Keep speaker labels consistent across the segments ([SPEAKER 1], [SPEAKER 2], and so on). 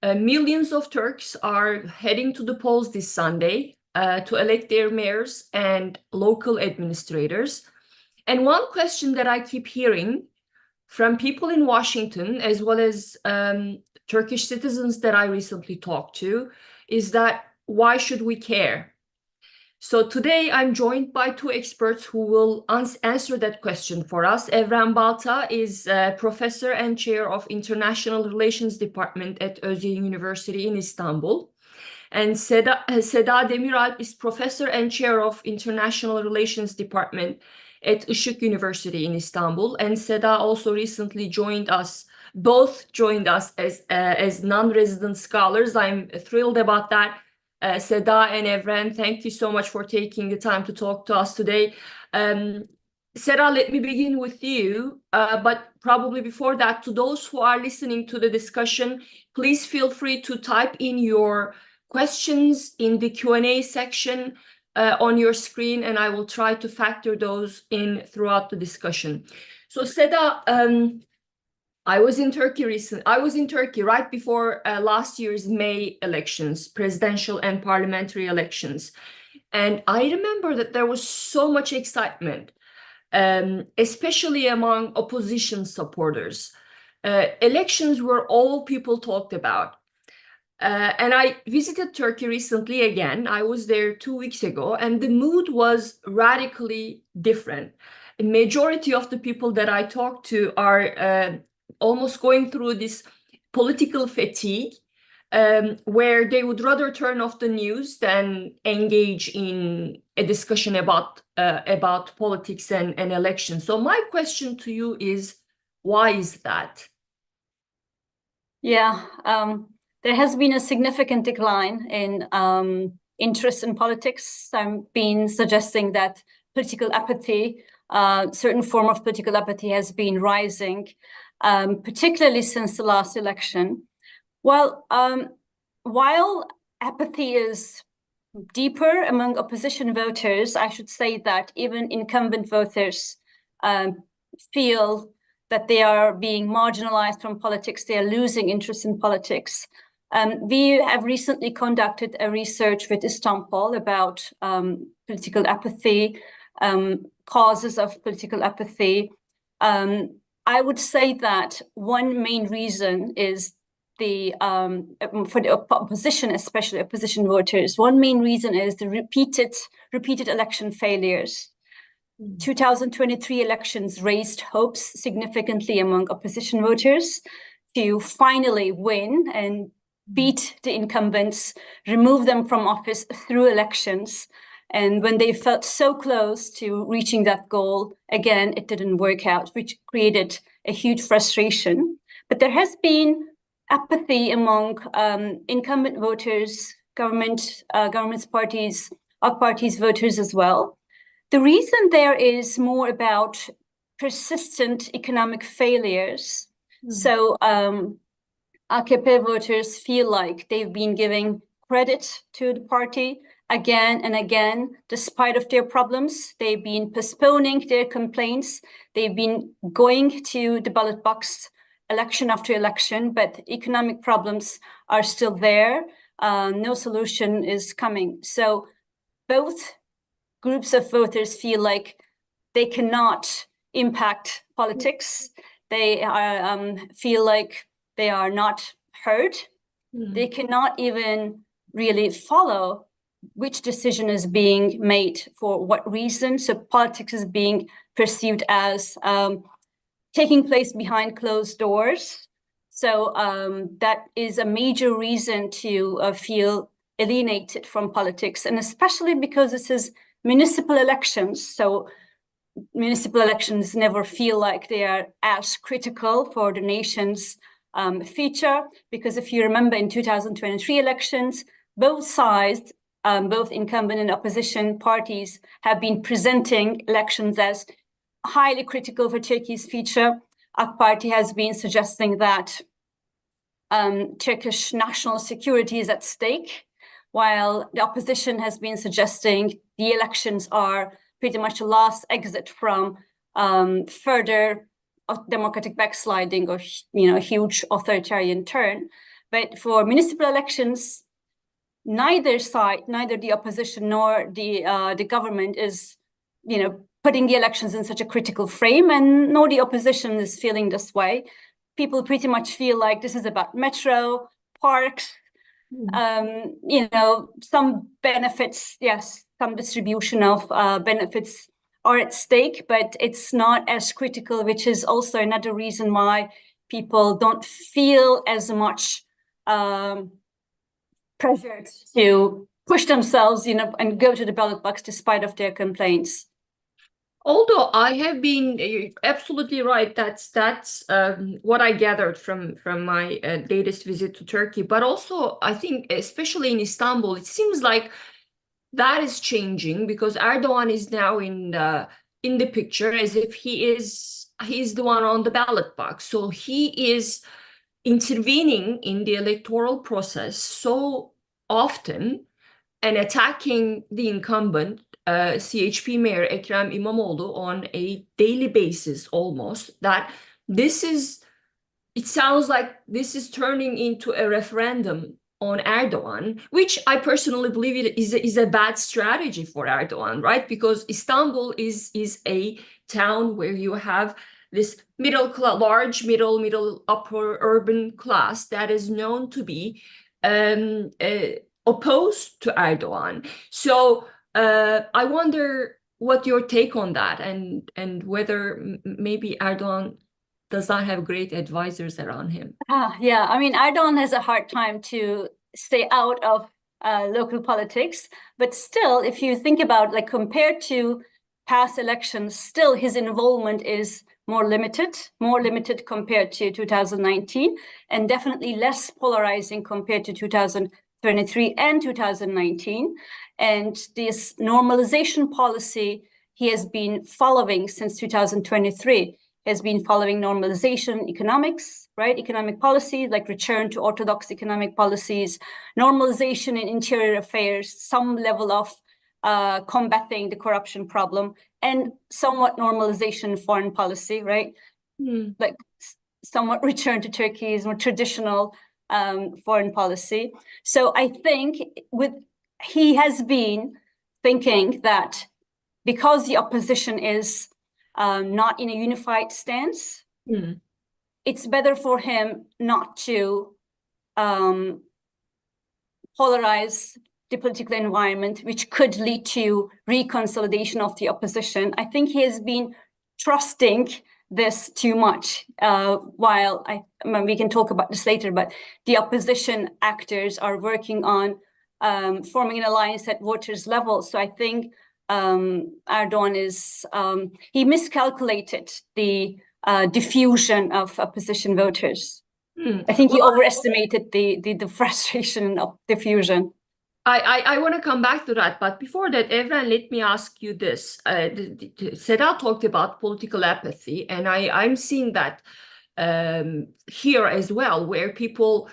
[SPEAKER 1] Millions of Turks are heading to the polls this Sunday to elect their mayors and local administrators. And one question that I keep hearing from people in Washington, as well as Turkish citizens that I recently talked to, is that why should we care? So today I'm joined by two experts who will answer that question for us. Evren Balta is professor and chair of International Relations Department at Özyeğin University in Istanbul. And Seda Demiralp is professor and chair of International Relations Department at Işık University in Istanbul. And Seda also recently both joined us as non-resident scholars. I'm thrilled about that. Seda and Evren, thank you so much for taking the time to talk to us today. Seda, let me begin with you, but probably before that, to those who are listening to the discussion, please feel free to type in your questions in the Q&A section on your screen, and I will try to factor those in throughout the discussion. So Seda, I was in Turkey right before last year's May elections, presidential and parliamentary elections. And I remember that there was so much excitement, especially among opposition supporters. Elections were all people talked about. And I visited Turkey recently again. I was there 2 weeks ago, and the mood was radically different. A majority of the people that I talked to are almost going through this political fatigue, where they would rather turn off the news than engage in a discussion about politics and elections. So my question to you is, why is that?
[SPEAKER 2] Yeah, there has been a significant decline in interest in politics. I've been suggesting that political apathy, certain form of political apathy has been rising, particularly since the last election. Well, while apathy is deeper among opposition voters, I should say that even incumbent voters feel that they are being marginalized from politics, they are losing interest in politics. We have recently conducted a research with Istanbul about political apathy, causes of political apathy. I would say that one main reason is for the opposition, especially opposition voters, one main reason is the repeated election failures. 2023 elections raised hopes significantly among opposition voters to finally win and beat the incumbents, remove them from office through elections. And when they felt so close to reaching that goal, again, it didn't work out, which created a huge frustration. But there has been apathy among incumbent voters, government parties, AK parties voters as well. The reason there is more about persistent economic failures. So AKP voters feel like they've been giving credit to the party again and again, despite of their problems. They've been postponing their complaints. They've been going to the ballot box election after election, but economic problems are still there. No solution is coming. So both groups of voters feel like they cannot impact politics. They feel like they are not heard. They cannot even really follow which decision is being made for what reason. So politics is being perceived as taking place behind closed doors. So that is a major reason to feel alienated from politics, and especially because this is municipal elections. So municipal elections never feel like they are as critical for the nation's future, because if you remember in 2023 elections, both sides, both incumbent and opposition parties have been presenting elections as highly critical for Turkey's future. AK Party has been suggesting that Turkish national security is at stake, while the opposition has been suggesting the elections are pretty much a last exit from further democratic backsliding or huge authoritarian turn. But for municipal elections, neither side, neither the opposition nor the government is, putting the elections in such a critical frame, and nor the opposition is feeling this way. People pretty much feel like this is about metro, parks, some benefits, yes, some distribution of benefits are at stake, but it's not as critical, which is also another reason why people don't feel as much pressured to push themselves, and go to the ballot box despite of their complaints.
[SPEAKER 1] Although I have been absolutely right, that's what I gathered from my latest visit to Turkey. But also, I think, especially in Istanbul, it seems like that is changing because Erdogan is now in the picture, as if he's the one on the ballot box. So he is intervening in the electoral process so often and attacking the incumbent CHP Mayor Ekrem İmamoğlu on a daily basis almost, that it sounds like this is turning into a referendum on Erdogan, which I personally believe it is a bad strategy for Erdogan, right? Because Istanbul is a town where you have this large middle upper urban class that is known to be opposed to Erdogan. So I wonder what your take on that, and whether maybe Erdogan does not have great advisors around him.
[SPEAKER 2] Yeah, I mean, Erdogan has a hard time to stay out of local politics, but still, if you think about, like, compared to past elections, still his involvement is more limited compared to 2019, and definitely less polarizing compared to 2023 and 2019. And this normalization policy he has been following since 2023 has been following normalization economics, right? Economic policy, like return to orthodox economic policies, normalization in interior affairs, some level of combating the corruption problem, and somewhat normalization in foreign policy, right? Like somewhat return to Turkey's more traditional foreign policy. So I think he has been thinking that because the opposition is not in a unified stance, it's better for him not to polarize the political environment, which could lead to reconsolidation of the opposition. I think he has been trusting this too much, while we can talk about this later, but the opposition actors are working on forming an alliance at voters' level. So I think Erdogan he miscalculated the diffusion of opposition voters. I think he overestimated the frustration of diffusion.
[SPEAKER 1] I want to come back to that, but before that, Evren, let me ask you this. Seda talked about political apathy, and I'm seeing that here as well, where people,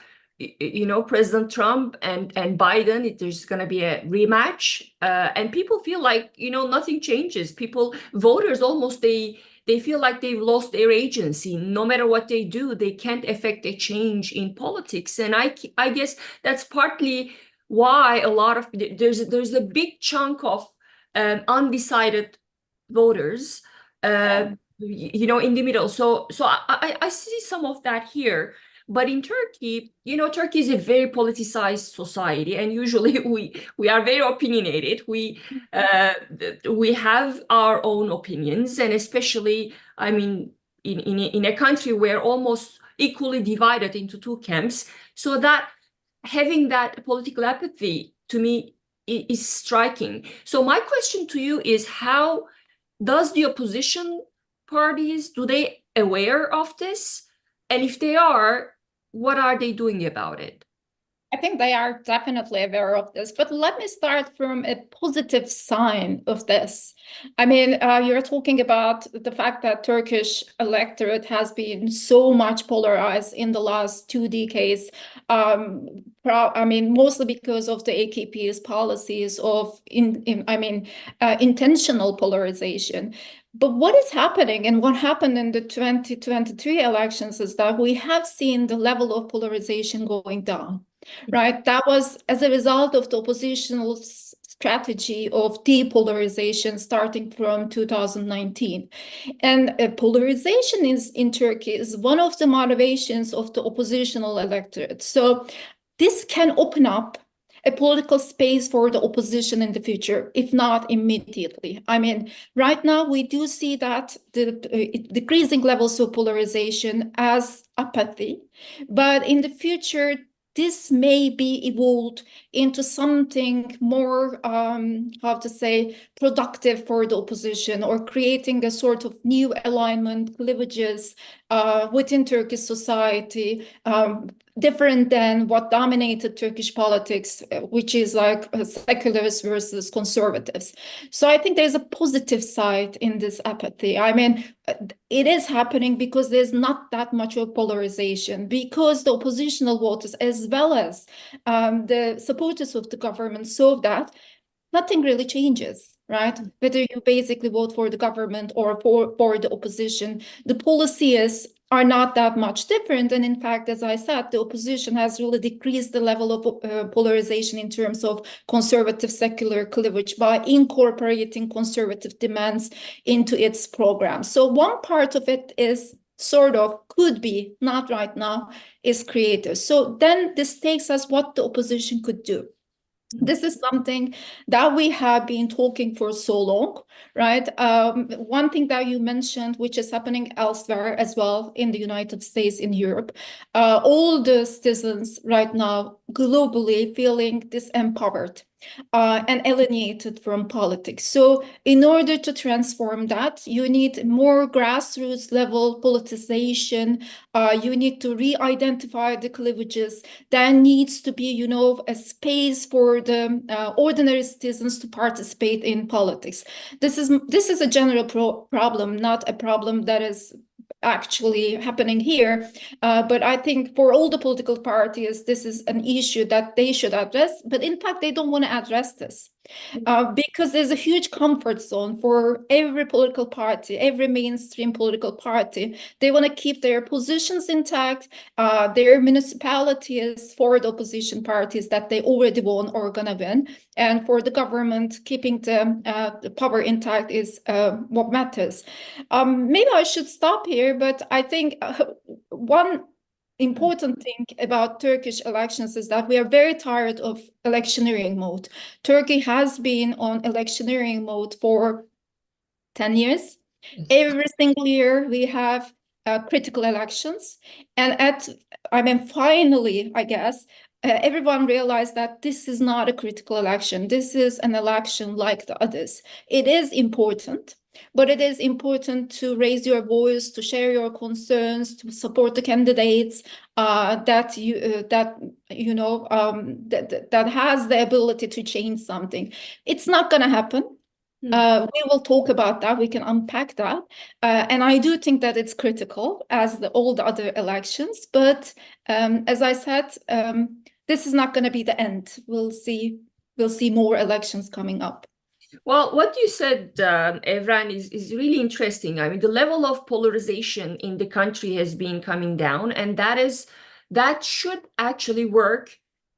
[SPEAKER 1] President Trump and Biden, there's going to be a rematch, and people feel like, nothing changes. Voters almost, they feel like they've lost their agency. No matter what they do, they can't affect a change in politics. And I guess that's partly why there's a big chunk of undecided voters, in the middle. So I see some of that here. But in Turkey, Turkey is a very politicized society, and usually we are very opinionated. We have our own opinions, and especially, I mean, in a country where almost equally divided into two camps, so that having that political apathy, to me, is striking. So my question to you is, how does the opposition parties, do they aware of this? And if they are, what are they doing about it?
[SPEAKER 3] I think they are definitely aware of this, but let me start from a positive sign of this. I mean, you're talking about the fact that Turkish electorate has been so much polarized in the last 2 decades. I mean, mostly because of the AKP's policies of intentional polarization. But what is happening and what happened in the 2023 elections is that we have seen the level of polarization going down. Right, that was as a result of the oppositional strategy of depolarization starting from 2019. And polarization in Turkey is one of the motivations of the oppositional electorate. So this can open up a political space for the opposition in the future, if not immediately. I mean, right now we do see that the decreasing levels of polarization as apathy, but in the future, this may be evolved into something more, how to say, productive for the opposition, or creating a sort of new alignment, cleavages within Turkish society, different than what dominated Turkish politics, which is like seculars versus conservatives. So I think there's a positive side in this apathy. I mean, it is happening because there's not that much of polarization, because the oppositional voters as well as the supporters of the government saw that nothing really changes, right? Whether you basically vote for the government or for the opposition, the policies are not that much different. And in fact, as I said, the opposition has really decreased the level of polarization in terms of conservative secular cleavage by incorporating conservative demands into its program. So one part of it is sort of, could be, not right now, is creative. So then this takes us what the opposition could do. This is something that we have been talking for so long, right? One thing that you mentioned, which is happening elsewhere as well in the United States, in Europe, all the citizens right now globally feeling disempowered and alienated from politics. So in order to transform that, you need more grassroots level politicization. You need to re-identify the cleavages. There needs to be, you know, a space for the ordinary citizens to participate in politics. This is a general problem, not a problem that is actually happening here. But I think for all the political parties, this is an issue that they should address. But in fact, they don't want to address this. Because there's a huge comfort zone for every political party, every mainstream political party. They want to keep their positions intact, their municipalities for the opposition parties that they already won or gonna win. And for the government, keeping the power intact is what matters. Maybe I should stop here, but I think one important thing about Turkish elections is that we are very tired of electioneering mode. Turkey has been on electioneering mode for 10 years. Every single year we have critical elections. And finally, I guess, everyone realized that this is not a critical election. This is an election like the others. It is important. But it is important to raise your voice, to share your concerns, to support the candidates that has the ability to change something. It's not going to happen. We will talk about that. We can unpack that. And I do think that it's critical as all the other elections. But as I said, this is not going to be the end. We'll see more elections coming up.
[SPEAKER 1] Well, what you said, Evren, is really interesting. I mean, the level of polarization in the country has been coming down, and that should actually work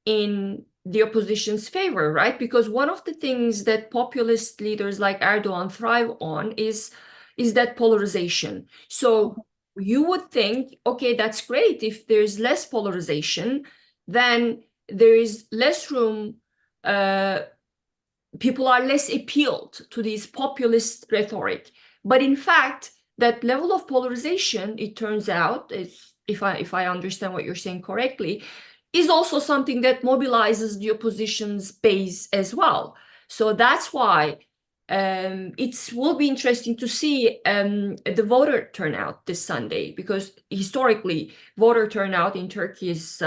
[SPEAKER 1] in the opposition's favor, right? Because one of the things that populist leaders like Erdogan thrive on is that polarization. So you would think, okay, that's great. If there's less polarization, then there is less room. People are less appealed to this populist rhetoric. But in fact, that level of polarization, it turns out, if I understand what you're saying correctly, is also something that mobilizes the opposition's base as well. So that's why it will be interesting to see the voter turnout this Sunday, because historically, voter turnout in Turkey is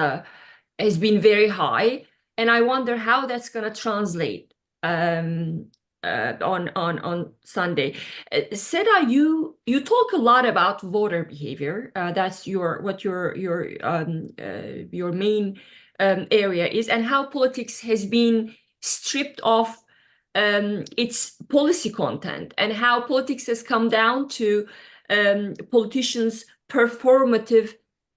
[SPEAKER 1] has been very high, and I wonder how that's going to translate on Sunday. Seda, you talk a lot about voter behavior. That's your main area is, and how politics has been stripped of its policy content, and how politics has come down to politicians' performative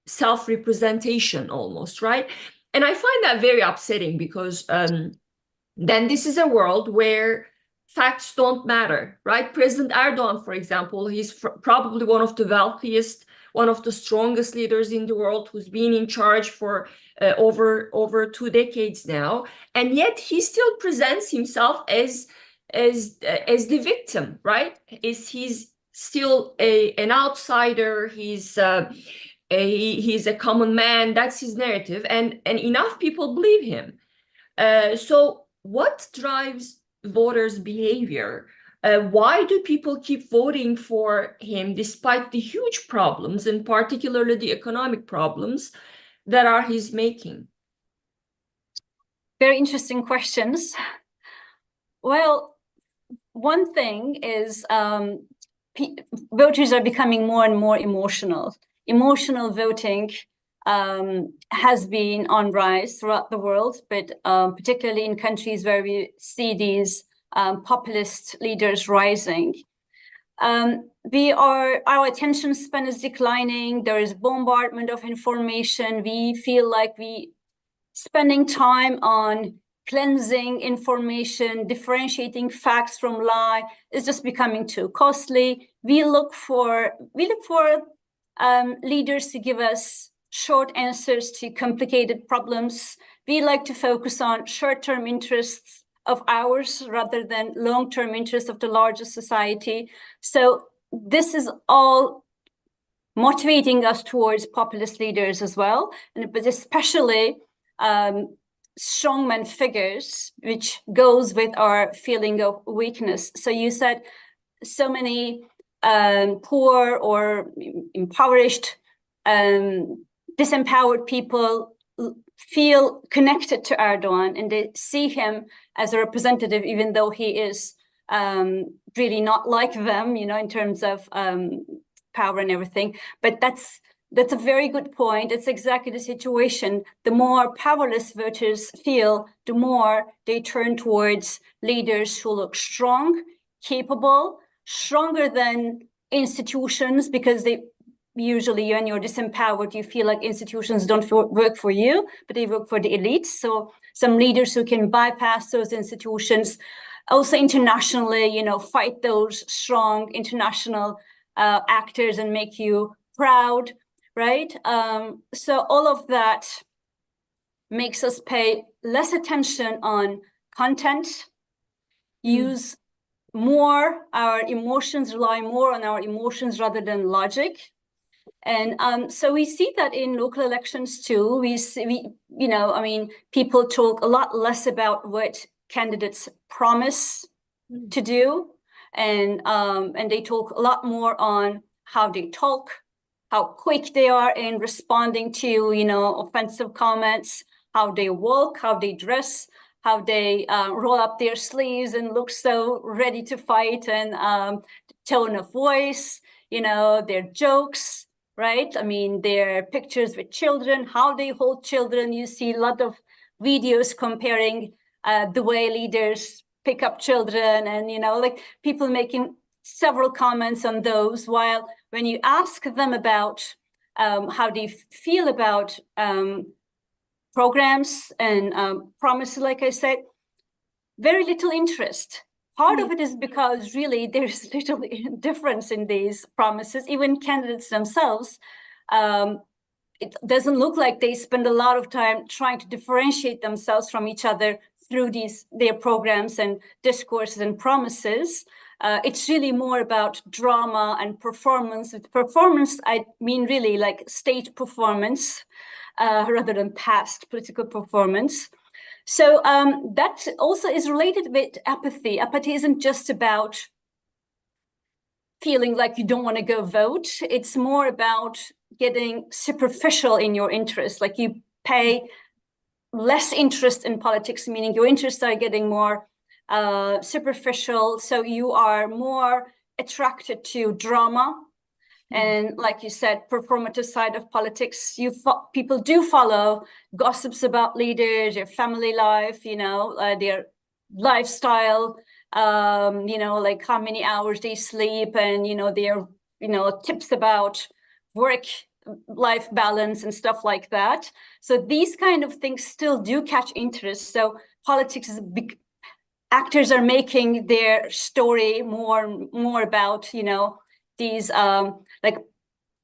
[SPEAKER 1] self-representation almost, right? And I find that very upsetting, because then this is a world where facts don't matter, right? President Erdogan, for example, he's probably one of the wealthiest, one of the strongest leaders in the world, who's been in charge for over 2 decades now, and yet he still presents himself as the victim, right? He's still an outsider. He's a common man. That's his narrative, and enough people believe him. So what drives voters' behavior? Why do people keep voting for him despite the huge problems, and particularly the economic problems that are he's making?
[SPEAKER 2] Very interesting questions. Well, one thing is voters are becoming more and more emotional. Emotional voting has been on rise throughout the world, but particularly in countries where we see these populist leaders rising. Our attention span is declining. There is bombardment of information. We feel like spending time on cleansing information, differentiating facts from lie is just becoming too costly. We look for leaders to give us short answers to complicated problems. We like to focus on short-term interests of ours rather than long-term interests of the larger society. So this is all motivating us towards populist leaders as well, but especially strongman figures, which goes with our feeling of weakness. So you said so many poor or impoverished, disempowered people feel connected to Erdogan, and they see him as a representative, even though he is really not like them, in terms of power and everything. But that's a very good point. It's exactly the situation. The more powerless voters feel, the more they turn towards leaders who look strong, capable, stronger than institutions, because they usually, when you're disempowered, you feel like institutions don't work for you, but they work for the elites. So some leaders who can bypass those institutions, also internationally, fight those strong international actors and make you proud, right? So all of that makes us pay less attention on content, use more our emotions, rely more on our emotions rather than logic. And so we see that in local elections too. People talk a lot less about what candidates promise to do, and they talk a lot more on how they talk, how quick they are in responding to offensive comments, how they walk, how they dress, how they roll up their sleeves and look so ready to fight, and tone of voice, their jokes, right? Their pictures with children, how they hold children. You see a lot of videos comparing the way leaders pick up children, and people making several comments on those, while when you ask them about how they feel about programs and promises, like I said, very little interest. Part of it is because really there's little difference in these promises. Even candidates themselves, it doesn't look like they spend a lot of time trying to differentiate themselves from each other through their programs and discourses and promises. It's really more about drama and performance. With performance, I mean really like state performance rather than past political performance. So that also is related with apathy. Apathy isn't just about feeling like you don't want to go vote. It's more about getting superficial in your interest. Like you pay less interest in politics, meaning your interests are getting more superficial. So you are more attracted to drama. And like you said, performative side of politics, people do follow gossips about leaders, their family life, their lifestyle, like how many hours they sleep, and their tips about work-life balance and stuff like that. So these kind of things still do catch interest. So politics is big. Actors are making their story more about these like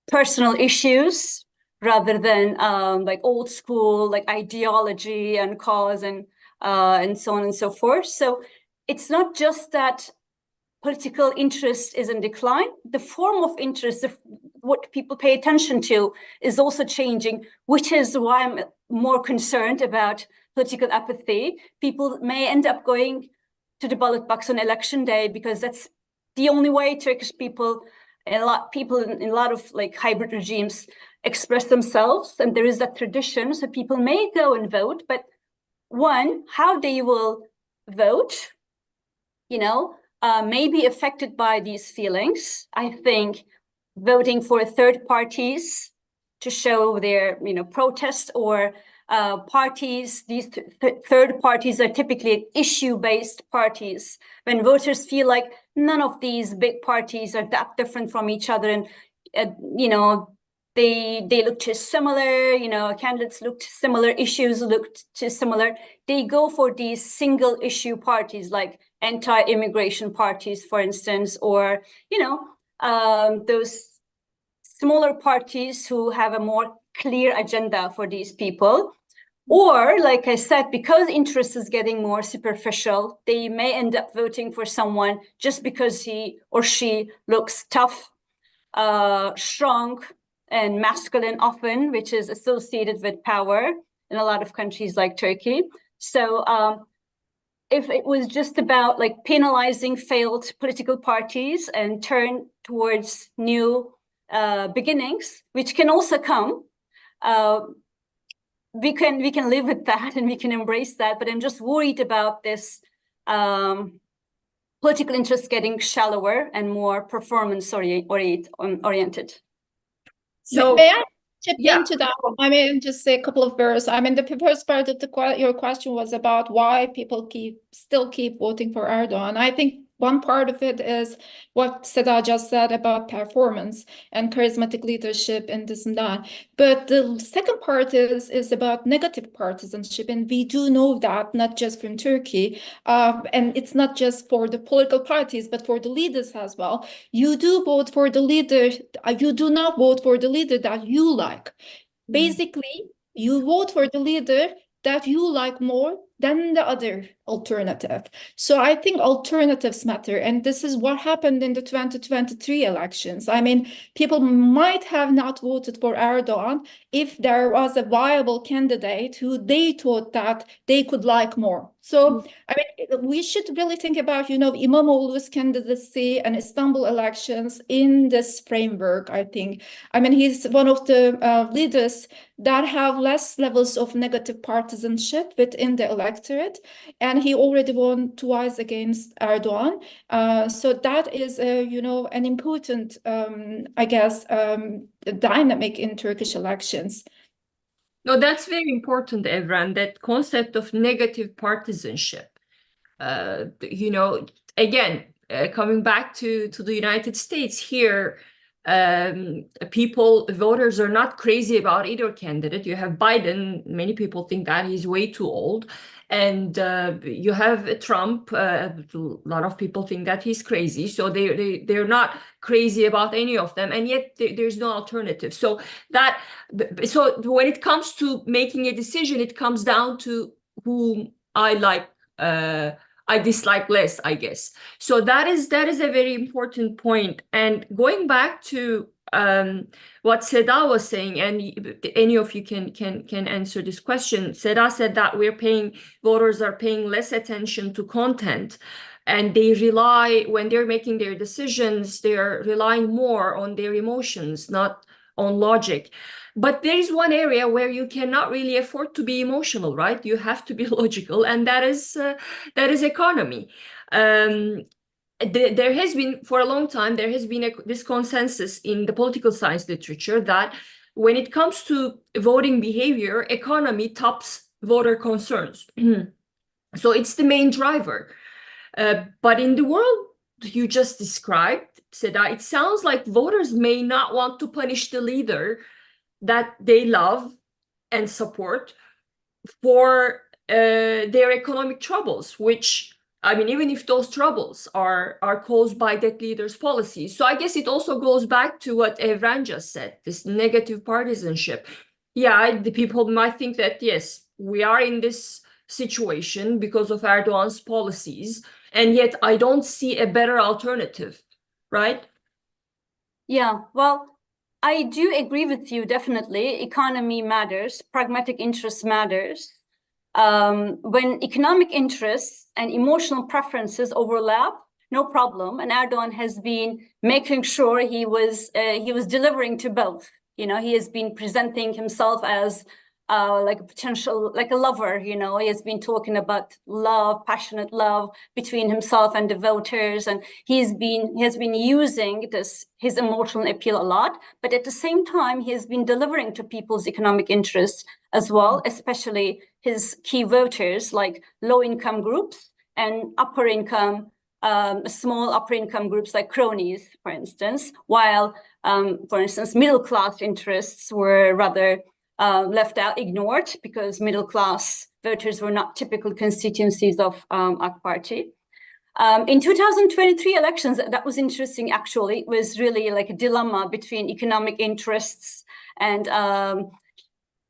[SPEAKER 2] personal issues rather than like old school like ideology and cause and so on and so forth. So it's not just that political interest is in decline. The form of interest, what people pay attention to, is also changing, which is why I'm more concerned about political apathy. People may end up going to the ballot box on election day because that's the only way Turkish people and people in a lot of like hybrid regimes express themselves, and there is that tradition. So people may go and vote, but how they will vote, may be affected by these feelings. I think voting for third parties to show their, protest or parties, these third parties are typically issue-based parties. When voters feel like none of these big parties are that different from each other, and they look too similar, candidates looked similar, issues looked too similar, they go for these single issue parties like anti-immigration parties, for instance, or those smaller parties who have a more clear agenda for these people. Or, like I said, because interest is getting more superficial, they may end up voting for someone just because he or she looks tough, strong, and masculine often, which is associated with power in a lot of countries like Turkey. So if it was just about like penalizing failed political parties and turn towards new beginnings, which can also come, we can live with that and we can embrace that. But I'm just worried about this political interest getting shallower and more performance oriented.
[SPEAKER 3] So may I chip into that? I mean, just say a couple of words. I mean, the first part of your question was about why people still keep voting for Erdogan. I think one part of it is what Seda just said about performance and charismatic leadership and this and that. But the second part is about negative partisanship. And we do know that not just from Turkey, and it's not just for the political parties, but for the leaders as well. You do vote for the leader, you do not vote for the leader that you like. Basically, you vote for the leader that you like more than the other alternative. So I think alternatives matter. And this is what happened in the 2023 elections. I mean, people might have not voted for Erdogan if there was a viable candidate who they thought that they could like more. So, I mean, we should really think about, İmamoğlu's candidacy and Istanbul elections in this framework, I think. I mean, he's one of the leaders that have less levels of negative partisanship within the electorate, and he already won twice against Erdogan. So that is, an important, dynamic in Turkish elections.
[SPEAKER 1] No, that's very important, Evren, that concept of negative partisanship. Again, coming back to the United States here, voters are not crazy about either candidate. You have Biden, many people think that he's way too old. And you have Trump, a lot of people think that he's crazy. So they're not crazy about any of them. And yet there's no alternative. So when it comes to making a decision, it comes down to whom I like, I dislike less, I guess. So that is a very important point. And going back to what Seda was saying, and any of you can answer this question. Seda said that voters are paying less attention to content, and they rely, when they're making their decisions, they are relying more on their emotions, not on logic. But there is one area where you cannot really afford to be emotional, right? You have to be logical, and that is economy. There has been, for a long time, there has been this consensus in the political science literature that when it comes to voting behavior, economy tops voter concerns. So it's the main driver. But in the world you just described, Seda, it sounds like voters may not want to punish the leader that they love and support for their economic troubles, which, I mean, even if those troubles are caused by that leader's policies. So I guess it also goes back to what Evren just said, this negative partisanship. Yeah, the people might think that, yes, we are in this situation because of Erdogan's policies, and yet I don't see a better alternative, right?
[SPEAKER 2] Yeah, well, I do agree with you, definitely. Economy matters, pragmatic interest matters. When economic interests and emotional preferences overlap, no problem. And Erdogan has been making sure he was delivering to both. You know, he has been presenting himself as like a potential, like a lover. You know, he has been talking about love, passionate love between himself and the voters, and he has been using his emotional appeal a lot. But at the same time, he has been delivering to people's economic interests as well, especially his key voters like low-income groups and upper income, small upper income groups like cronies, for instance, while, for instance, middle-class interests were rather left out, ignored, because middle-class voters were not typical constituencies of AK Party. In 2023 elections, that was interesting, actually. It was really like a dilemma between economic interests and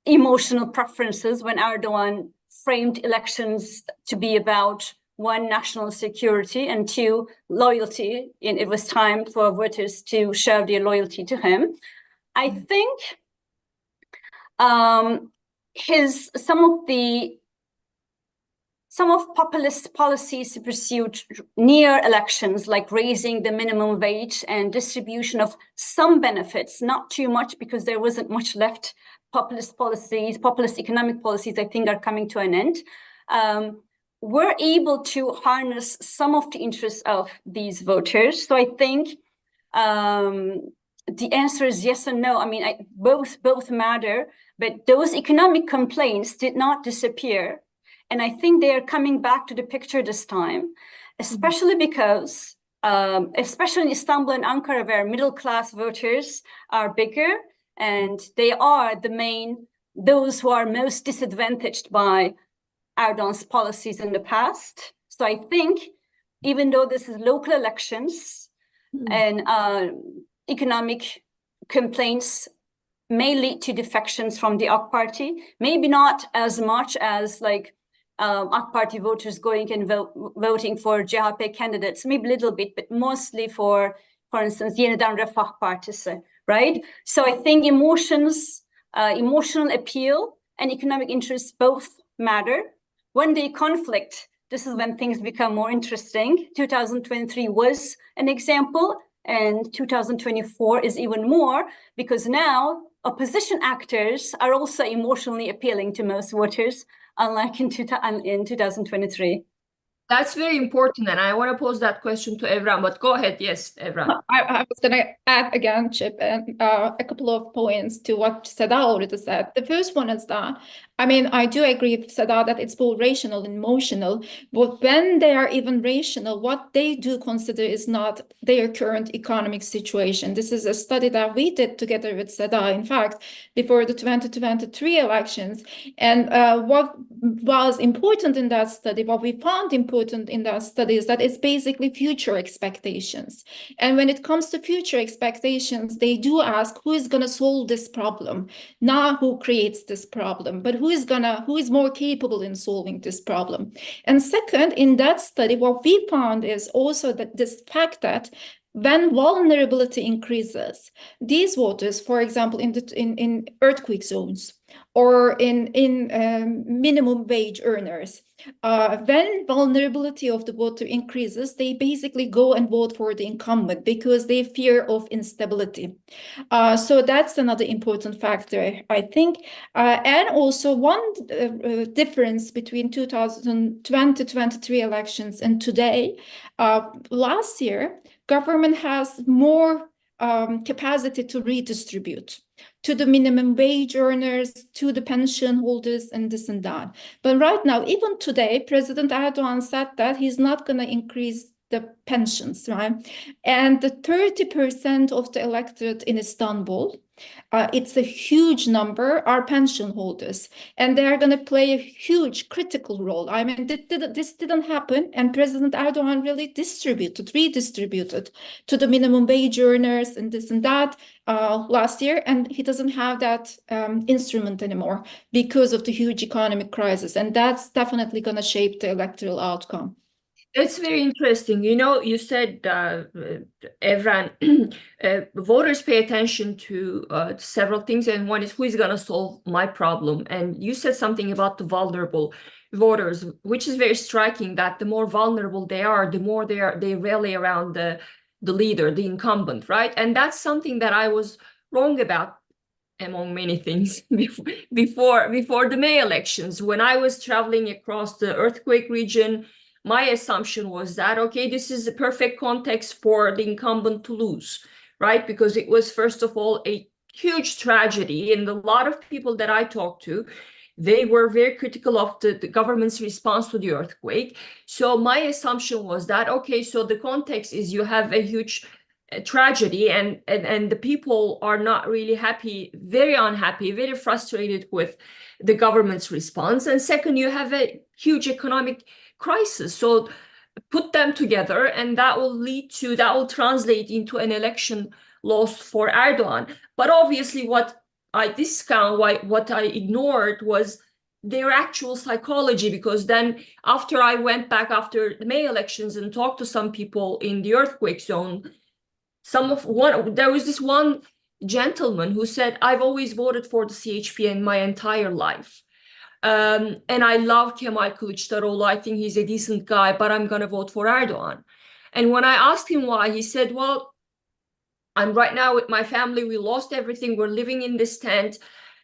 [SPEAKER 2] emotional preferences when Erdogan framed elections to be about one, national security, and two, loyalty. And it was time for voters to show their loyalty to him. I think some of populist policies pursued near elections, like raising the minimum wage and distribution of some benefits, not too much because there wasn't much left. Populist policies, populist economic policies, I think, are coming to an end. We're able to harness some of the interests of these voters. So I think the answer is yes and no. I mean, both matter, but those economic complaints did not disappear. And I think they are coming back to the picture this time, especially because, especially in Istanbul and Ankara, where middle-class voters are bigger, and they are those who are most disadvantaged by Erdogan's policies in the past. So I think, even though this is local elections and economic complaints may lead to defections from the AK Party, maybe not as much as like AK Party voters going and voting for CHP candidates, maybe a little bit, but mostly for instance, Yeniden Refah Partisi, right? So I think emotional appeal and economic interests both matter. When they conflict, this is when things become more interesting. 2023 was an example, and 2024 is even more, because now opposition actors are also emotionally appealing to most voters, unlike in 2023.
[SPEAKER 1] That's very important, and I want to pose that question to Evren, but go ahead. Yes, Evren.
[SPEAKER 3] I was going to add again, Chip, and a couple of points to what Seda already said. The first one is that, I mean, I do agree with Seda that it's both rational and emotional, but when they are even rational, what they do consider is not their current economic situation. This is a study that we did together with Seda, in fact, before the 2023 elections. And what was important in that study, what we found important in that study, is that it's basically future expectations. And when it comes to future expectations, they do ask who is going to solve this problem, not who creates this problem, but who is more capable in solving this problem. And second, in that study, what we found is also that this fact that when vulnerability increases, these voters, for example, in earthquake zones, or in minimum wage earners. When vulnerability of the voter increases, they basically go and vote for the incumbent because they fear of instability. So that's another important factor, I think. And also one difference between 2020-23 elections and today, last year, government has more capacity to redistribute to the minimum wage earners, to the pension holders, and this and that. But right now, even today, President Erdogan said that he's not going to increase the pensions, right? And the 30% of the electorate in Istanbul, it's a huge number, are pension holders, and they are going to play a huge critical role. I mean, this didn't happen, and President Erdogan really redistributed to the minimum wage earners and this and that last year, and he doesn't have that instrument anymore because of the huge economic crisis, and that's definitely going to shape the electoral outcome.
[SPEAKER 1] It's very interesting. You know, you said, Evren, voters pay attention to several things, and one is who is going to solve my problem. And you said something about the vulnerable voters, which is very striking, that the more vulnerable they are, the more they rally around the leader, the incumbent, right? And that's something that I was wrong about, among many things, before the May elections. When I was traveling across the earthquake region, my assumption was that, okay, this is a perfect context for the incumbent to lose, right? Because it was, first of all, a huge tragedy. And a lot of people that I talked to, they were very critical of the government's response to the earthquake. So my assumption was that, okay, so the context is you have a huge tragedy, and the people are not really happy, very unhappy, very frustrated with the government's response. And second, you have a huge economic crisis. So put them together, and that will translate into an election loss for Erdogan. But obviously what I ignored was their actual psychology, because then after I went back after the May elections and talked to some people in the earthquake zone, there was this one gentleman who said, I've always voted for the CHP in my entire life. And I love Kemal Kılıçdaroğlu. I think he's a decent guy, but I'm going to vote for Erdogan. And when I asked him why, he said, well, I'm right now with my family. We lost everything. We're living in this tent.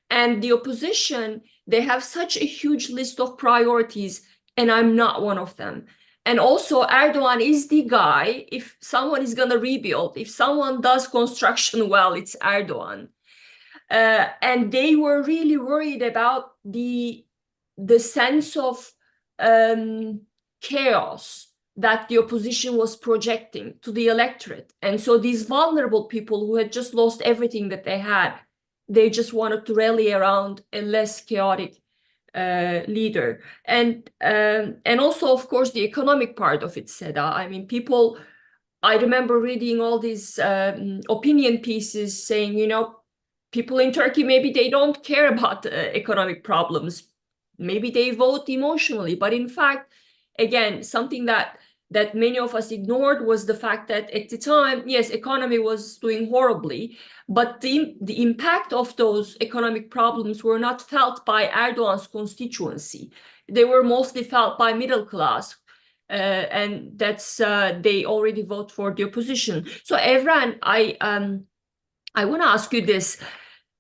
[SPEAKER 1] And the opposition, they have such a huge list of priorities, and I'm not one of them. And also, Erdogan is the guy. If someone is going to rebuild, if someone does construction well, it's Erdogan. And they were really worried about the sense of chaos that the opposition was projecting to the electorate. And so these vulnerable people who had just lost everything that they had, they just wanted to rally around a less chaotic leader. And also, of course, the economic part of it, Seda. I mean, I remember reading all these opinion pieces saying, you know, people in Turkey, maybe they don't care about economic problems. Maybe they vote emotionally. But in fact, again, something that many of us ignored was the fact that at the time, yes, economy was doing horribly, but the impact of those economic problems were not felt by Erdogan's constituency. They were mostly felt by middle class, and that's they already vote for the opposition. So Evren, I want to ask you this.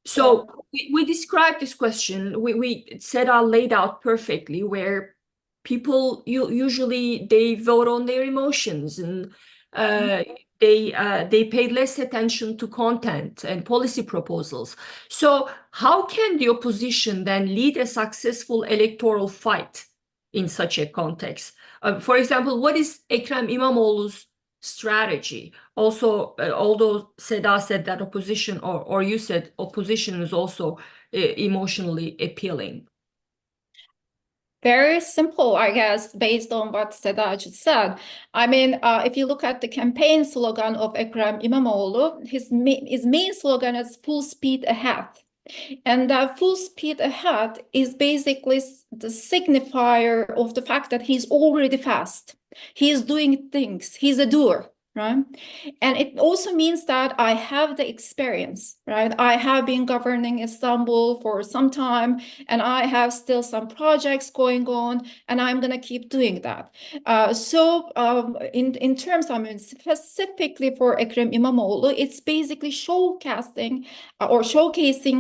[SPEAKER 1] So we described this question. We said laid out perfectly, where people usually they vote on their emotions, and they paid less attention to content and policy proposals. So how can the opposition then lead a successful electoral fight in such a context? For example, what is Ekrem İmamoğlu's strategy? Also, although Seda said that opposition, or you said opposition is also emotionally appealing.
[SPEAKER 3] Very simple, I guess, based on what Seda just said. I mean, if you look at the campaign slogan of Ekrem İmamoğlu, his main slogan is full speed ahead. And that full speed ahead is basically the signifier of the fact that he's already fast. He's doing things. He's a doer, right? And it also means that I have the experience, right? I have been governing Istanbul for some time, and I have still some projects going on, and I'm going to keep doing that. In terms, I mean, specifically for Ekrem İmamoğlu, it's basically showcasing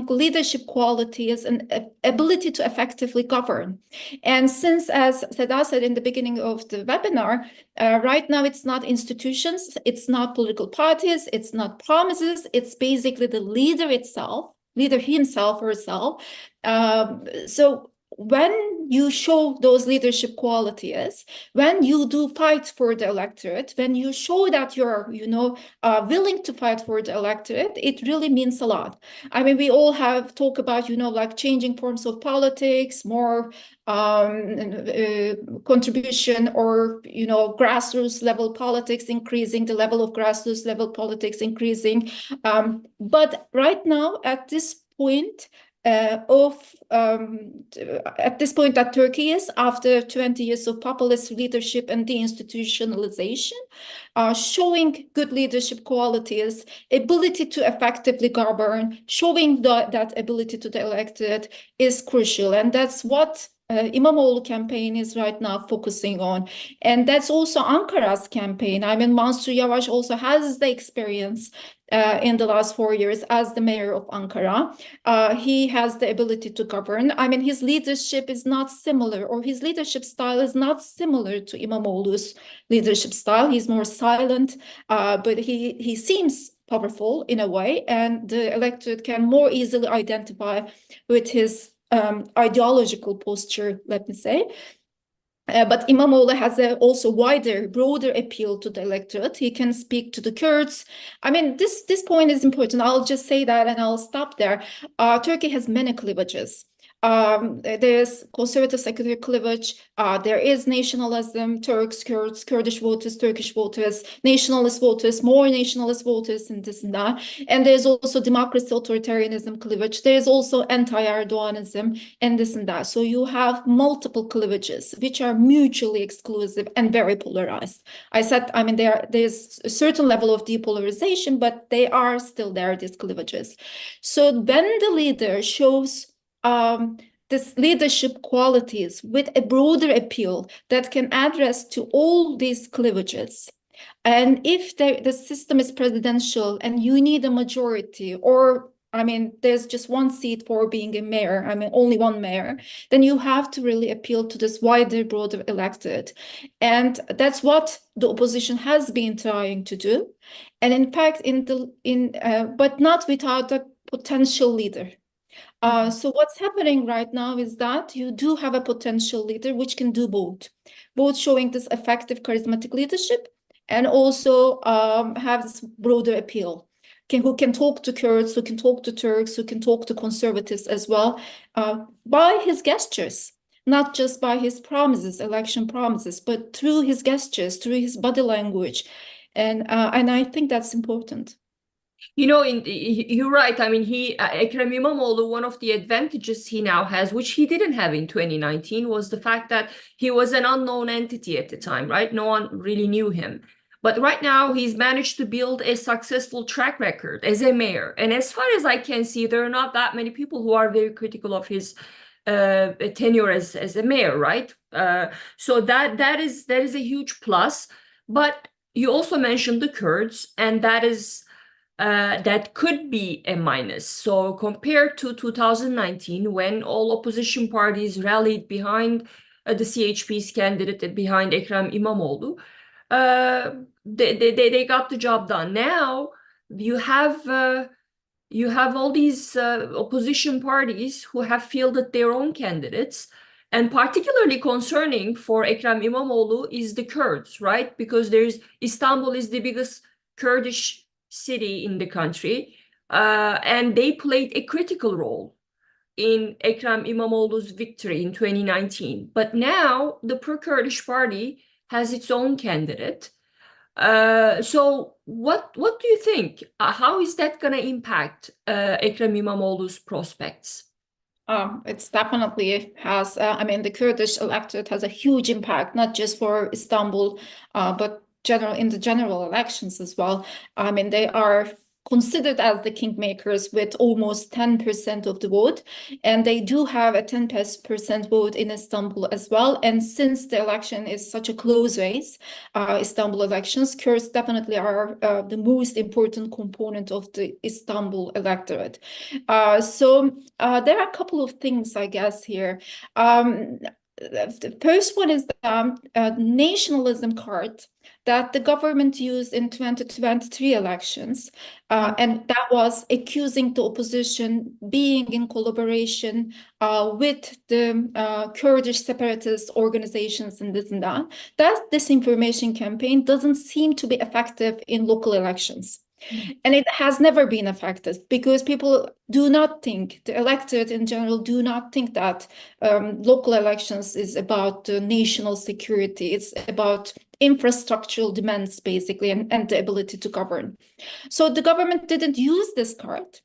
[SPEAKER 3] leadership qualities and ability to effectively govern. And since, as Seda said in the beginning of the webinar, right now it's not institutions, it's not political parties, it's not promises, it's basically the leader itself, leader himself or herself. So when you show those leadership qualities, when you do fight for the electorate, when you show that you're, willing to fight for the electorate, it really means a lot. I mean, we all have talked about, like changing forms of politics, more contribution or, grassroots level politics increasing, the level of grassroots level politics increasing. But right now, at this point, that Turkey is, after 20 years of populist leadership and deinstitutionalization, showing good leadership qualities, ability to effectively govern, showing that ability to the elected is crucial. And that's what İmamoğlu campaign is right now focusing on. And that's also Ankara's campaign. I mean, Mansur Yavaş also has the experience in the last 4 years as the mayor of Ankara. He has the ability to govern. I mean, his leadership is not similar, or his leadership style is not similar to İmamoğlu's leadership style. He's more silent, but he seems powerful in a way, and the electorate can more easily identify with his ideological posture, let me say. But İmamoğlu has a also wider, broader appeal to the electorate. He can speak to the Kurds. I mean, this point is important. I'll just say that and I'll stop there. Turkey has many cleavages. There's conservative secular cleavage, there is nationalism, Turks, Kurds, Kurdish voters, Turkish voters, nationalist voters, more nationalist voters, and this and that. And there's also democracy, authoritarianism cleavage. There's also anti-Erdoganism and this and that. So you have multiple cleavages, which are mutually exclusive and very polarized. I said, I mean, there's a certain level of depolarization, but they are still there, these cleavages. So when the leader shows this leadership qualities with a broader appeal that can address to all these cleavages. And if the system is presidential and you need a majority, or I mean, there's just one seat for being a mayor, I mean, only one mayor, then you have to really appeal to this wider, broader electorate. And that's what the opposition has been trying to do. And in fact, but not without a potential leader. So what's happening right now is that you do have a potential leader which can do both showing this effective charismatic leadership and also have this broader appeal, who can talk to Kurds, who can talk to Turks, who can talk to conservatives as well, by his gestures, not just by his promises, election promises, but through his gestures, through his body language. And I think that's important.
[SPEAKER 1] You're right. I mean, Ekrem İmamoğlu, one of the advantages he now has, which he didn't have in 2019, was the fact that he was an unknown entity at the time, right? No one really knew him. But right now, he's managed to build a successful track record as a mayor. And as far as I can see, there are not that many people who are very critical of his tenure as a mayor, right? So that is a huge plus. But you also mentioned the Kurds, and that could be a minus. So compared to 2019, when all opposition parties rallied behind the CHP's candidate, behind Ekrem İmamoğlu, they got the job done. Now you have all these opposition parties who have fielded their own candidates. And particularly concerning for Ekrem İmamoğlu is the Kurds, right? Because Istanbul is the biggest Kurdish city in the country, and they played a critical role in Ekrem İmamoğlu's victory in 2019. But now the pro-Kurdish party has its own candidate. So what do you think? How is that going to impact Ekrem İmamoğlu's prospects?
[SPEAKER 3] It's definitely has, I mean, the Kurdish electorate has a huge impact, not just for Istanbul, but in the general elections as well. I mean, they are considered as the kingmakers with almost 10% of the vote, and they do have a 10% vote in Istanbul as well. And since the election is such a close race, Istanbul elections, Kurds definitely are the most important component of the Istanbul electorate. So there are a couple of things, I guess, here. The first one is the nationalism card that the government used in 2023 elections, and that was accusing the opposition being in collaboration with the Kurdish separatist organizations and this and that. That disinformation campaign doesn't seem to be effective in local elections. And it has never been effective because people do not think, the electorate in general do not think that local elections is about national security. It's about infrastructural demands, basically, and the ability to govern. So the government didn't use this card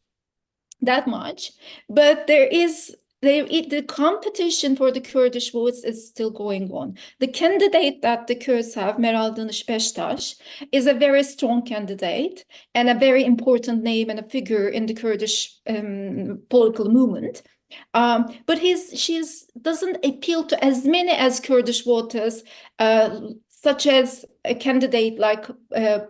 [SPEAKER 3] that much, but the competition for the Kurdish votes is still going on. The candidate that the Kurds have, Meral Danış, is a very strong candidate and a very important name and a figure in the Kurdish political movement. But she doesn't appeal to as many as Kurdish voters, such as a candidate like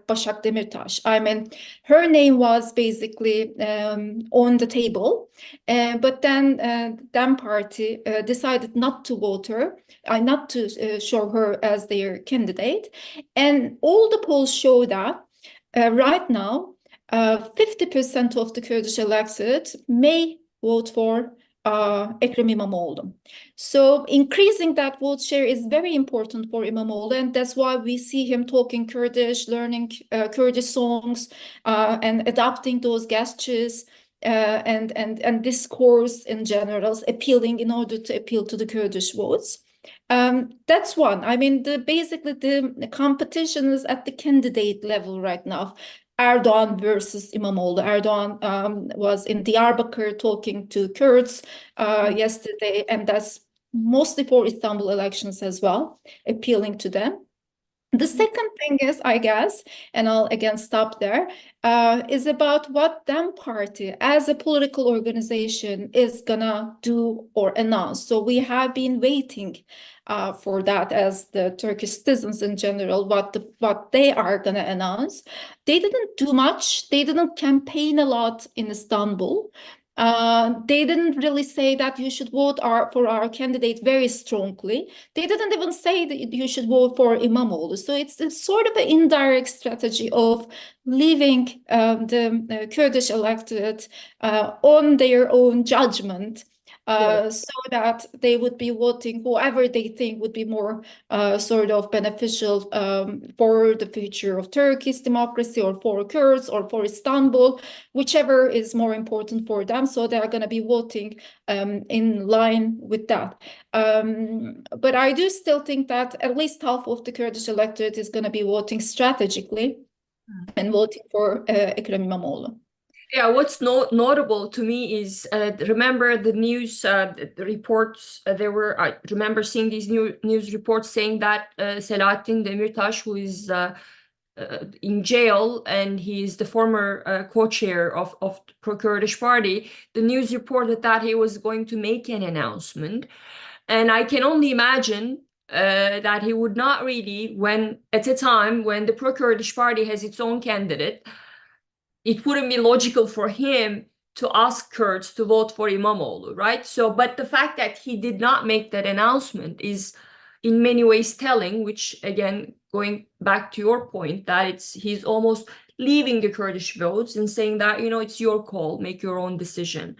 [SPEAKER 3] Başak Demirtaş. I mean, her name was basically on the table, but then DEM party decided not to vote her, not to show her as their candidate. And all the polls show that right now, 50% of the Kurdish electorate may vote for Ekrem İmamoğlu. So increasing that vote share is very important for İmamoğlu, and that's why we see him talking Kurdish, learning Kurdish songs, and adopting those gestures and discourse in general, appealing in order to appeal to the Kurdish votes. That's one. I mean, basically the competition is at the candidate level right now. Erdogan versus İmamoğlu. Erdogan was in Diyarbakır talking to Kurds yesterday, and that's mostly for Istanbul elections as well, appealing to them. The second thing is, I guess, and I'll again stop there, is about what DEM party as a political organization is gonna do or announce. So we have been waiting for that as the Turkish citizens in general, what they are gonna announce. They didn't do much. They didn't campaign a lot in Istanbul. They didn't really say that you should vote for our candidate very strongly. They didn't even say that you should vote for İmamoğlu. So it's sort of an indirect strategy of leaving the Kurdish electorate on their own judgment. So that they would be voting whoever they think would be more sort of beneficial for the future of Turkey's democracy, or for Kurds, or for Istanbul, whichever is more important for them. So they are going to be voting in line with that. But I do still think that at least half of the Kurdish electorate is going to be voting strategically and voting for Ekrem İmamoğlu.
[SPEAKER 1] Yeah, what's notable to me is, remember the news the reports, I remember seeing these news reports saying that Selahattin Demirtaş, who is in jail, and he is the former co-chair of the pro-Kurdish party, the news reported that he was going to make an announcement. And I can only imagine that he would not really, at a time when the pro-Kurdish party has its own candidate, it wouldn't be logical for him to ask Kurds to vote for İmamoğlu, right? So, but the fact that he did not make that announcement is in many ways telling, which again, going back to your point, that he's almost leaving the Kurdish votes and saying that, it's your call, make your own decision.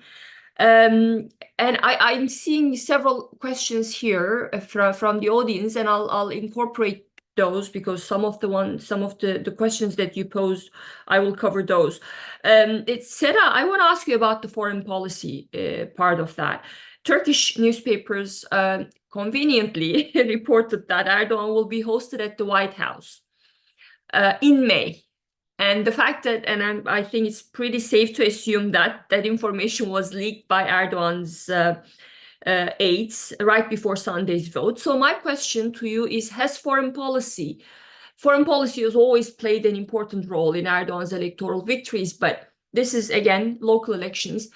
[SPEAKER 1] And I'm seeing several questions here from the audience, and I'll incorporate those, because some of the questions that you posed, I will cover those. Seda, I want to ask you about the foreign policy part of that. Turkish newspapers conveniently reported that Erdogan will be hosted at the White House in May. And the fact that, and I think it's pretty safe to assume that information was leaked by Erdogan's aides right before Sunday's vote. So my question to you is, has foreign policy foreign policy has always played an important role in Erdogan's electoral victories, but this is, again, local elections.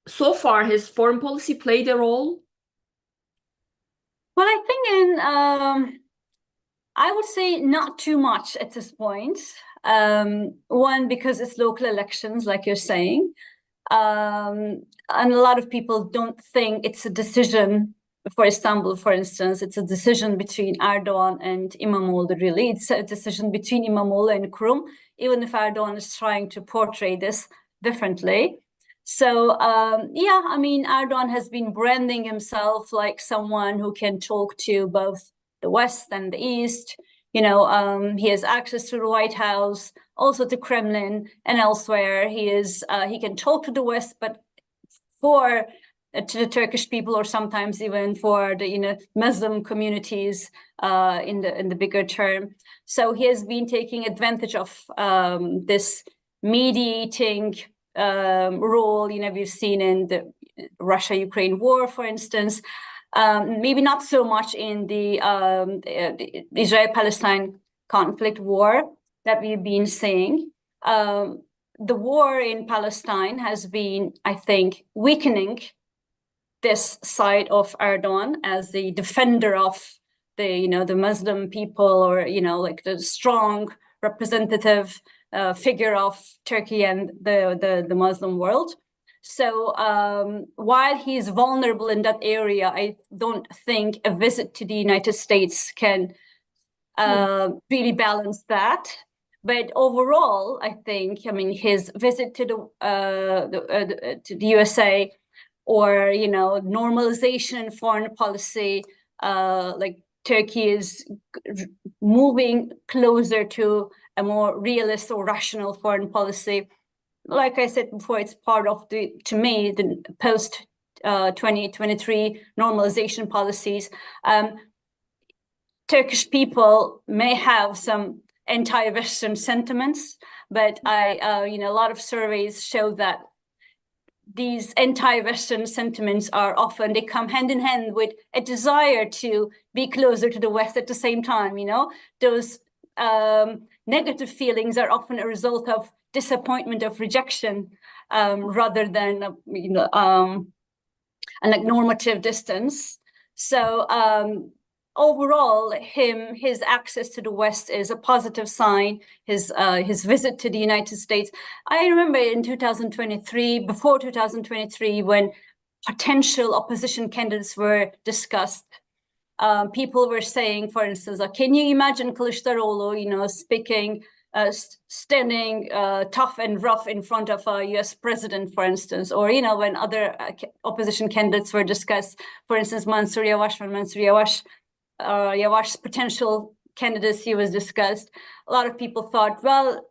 [SPEAKER 1] So far, has foreign policy played a role?
[SPEAKER 2] Well, I think I would say not too much at this point. One, because it's local elections, like you're saying. And a lot of people don't think it's a decision for Istanbul, for instance. It's a decision between Erdogan and İmamoğlu, really. It's a decision between İmamoğlu and Kurum, even if Erdogan is trying to portray this differently. So, yeah, I mean, Erdogan has been branding himself like someone who can talk to both the West and the East. He has access to the White House, also to Kremlin and elsewhere. He can talk to the West, but to the Turkish people, or sometimes even for the Muslim communities in the bigger term. So he has been taking advantage of this mediating role. We've seen in the Russia-Ukraine war, for instance. Maybe not so much in the Israel-Palestine conflict war that we've been seeing. The war in Palestine has been, I think, weakening this side of Erdogan as the defender of the Muslim people, or like the strong representative figure of Turkey and the Muslim world. So while he's vulnerable in that area, I don't think a visit to the United States can really balance that. But overall, I think, his visit to the USA, or normalization in foreign policy, like Turkey is moving closer to a more realist or rational foreign policy. Like I said before, it's part of to me, the post 2023 normalization policies. Turkish people may have some anti-Western sentiments, but a lot of surveys show that these anti-Western sentiments they come hand in hand with a desire to be closer to the West at the same time. Those negative feelings are often a result of disappointment, of rejection, rather than like normative distance. So overall, his access to the West is a positive sign. His visit to the United States. I remember in 2023, before 2023, when potential opposition candidates were discussed, people were saying, for instance, can you imagine Kılıçdaroğlu, speaking, standing tough and rough in front of a U.S. president, for instance, or when other opposition candidates were discussed, for instance, Mansur Yavaş, when Mansur Yavaş's potential candidacy was discussed, a lot of people thought, well,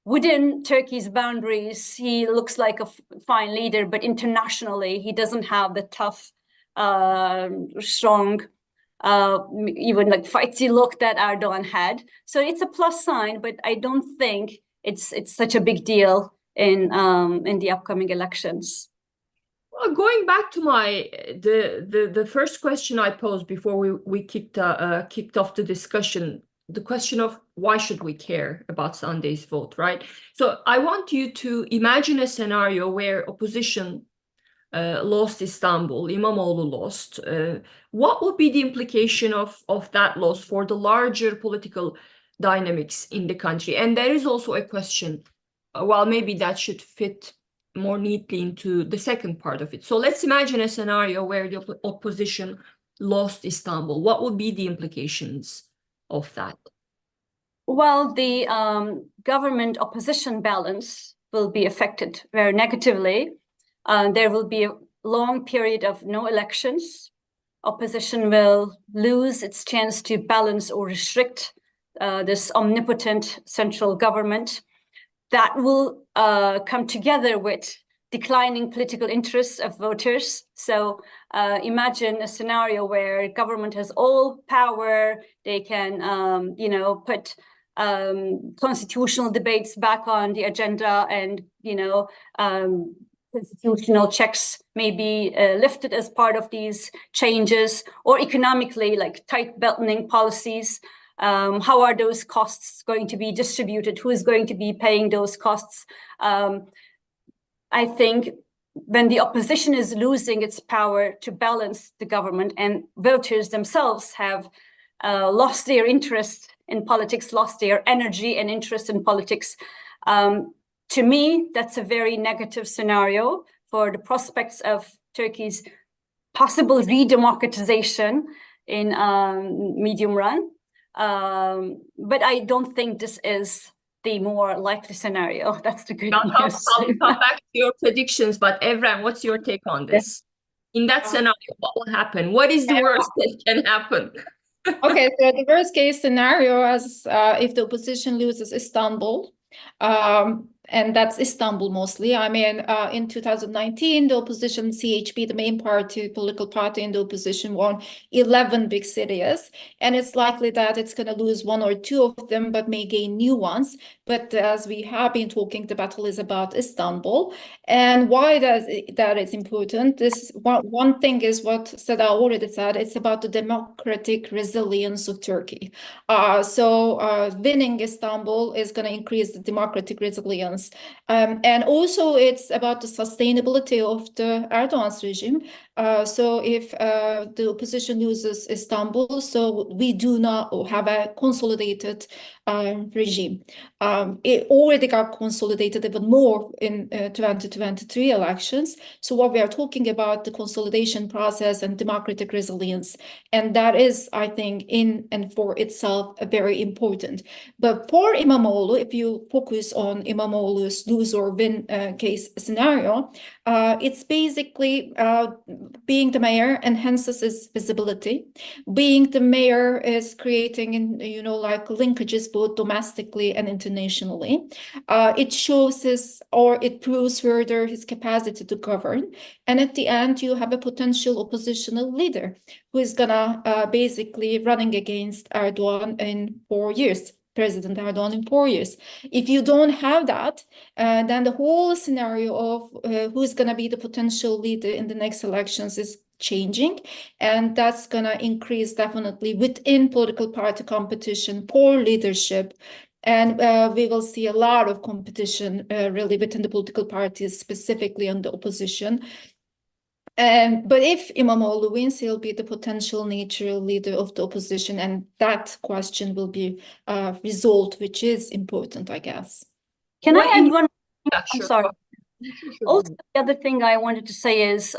[SPEAKER 2] within Turkey's boundaries, he looks like a fine leader, but internationally, he doesn't have the tough, strong, even like fighty look that Erdogan had. So it's a plus sign, but I don't think it's such a big deal in the upcoming elections.
[SPEAKER 1] Well, going back to the first question I posed before we kicked off the discussion, the question of why should we care about Sunday's vote, right? So I want you to imagine a scenario where opposition lost Istanbul, İmamoğlu lost. What would be the implication of that loss for the larger political dynamics in the country? And there is also a question, well, maybe that should fit more neatly into the second part of it. So let's imagine a scenario where the opposition lost Istanbul. What would be the implications of that?
[SPEAKER 2] Well, the government opposition balance will be affected very negatively. There will be a long period of no elections. Opposition will lose its chance to balance or restrict this omnipotent central government. That will come together with declining political interests of voters. So imagine a scenario where government has all power. They can, put constitutional debates back on the agenda, and, constitutional checks may be lifted as part of these changes, or economically, like tight belting policies How are those costs going to be distributed? Who is going to be paying those costs? I think when the opposition is losing its power to balance the government and voters themselves have lost their interest in politics, lost their energy and interest in politics, to me, that's a very negative scenario for the prospects of Turkey's possible re-democratization in medium run. But I don't think this is the more likely scenario. That's the good news.
[SPEAKER 1] I'll come back to your predictions, but Evren, what's your take on this? In that scenario, what will happen? What is the worst that can happen?
[SPEAKER 3] Okay, so the worst case scenario is if the opposition loses Istanbul, and that's Istanbul mostly. I mean, in 2019, the opposition CHP, the main political party in the opposition, won 11 big cities, and it's likely that it's going to lose one or two of them, but may gain new ones. But as we have been talking, the battle is about Istanbul, and why that is important. This one thing is what Seda already said. It's about the democratic resilience of Turkey. So winning Istanbul is going to increase the democratic resilience. And also it's about the sustainability of the Erdogan's regime. So if the opposition loses Istanbul, so we do not have a consolidated regime. It already got consolidated even more in 2023 elections. So what we are talking about, the consolidation process and democratic resilience. And that is, I think, in and for itself, very important. But for İmamoğlu, if you focus on İmamoğlu's lose or win case scenario, it's basically being the mayor enhances his visibility. Being the mayor is creating, like linkages both domestically and internationally. It shows it proves further his capacity to govern. And at the end, you have a potential oppositional leader who is gonna basically running against Erdogan in 4 years. President Erdogan in 4 years. If you don't have that, then the whole scenario of who's going to be the potential leader in the next elections is changing, and that's going to increase definitely within political party competition for leadership. And we will see a lot of competition really within the political parties, specifically on the opposition. But if İmamoğlu wins, he'll be the potential natural leader of the opposition, and that question will be resolved, which is important, I guess.
[SPEAKER 2] Can I add one?
[SPEAKER 1] Yeah,
[SPEAKER 2] I'm
[SPEAKER 1] sure.
[SPEAKER 2] sorry. Also, the other thing I wanted to say is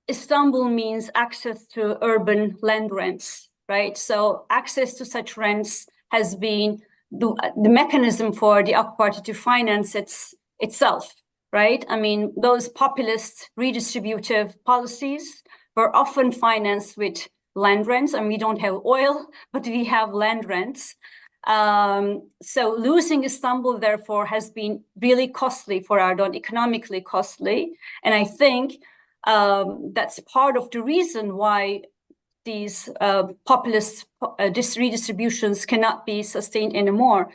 [SPEAKER 2] Istanbul means access to urban land rents, right? So access to such rents has been the mechanism for the AK Party to finance itself. Right? I mean, those populist redistributive policies were often financed with land rents, and we don't have oil, but we have land rents. So losing Istanbul, therefore, has been really costly for Erdogan, economically costly. And I think that's part of the reason why these populist redistributions cannot be sustained anymore.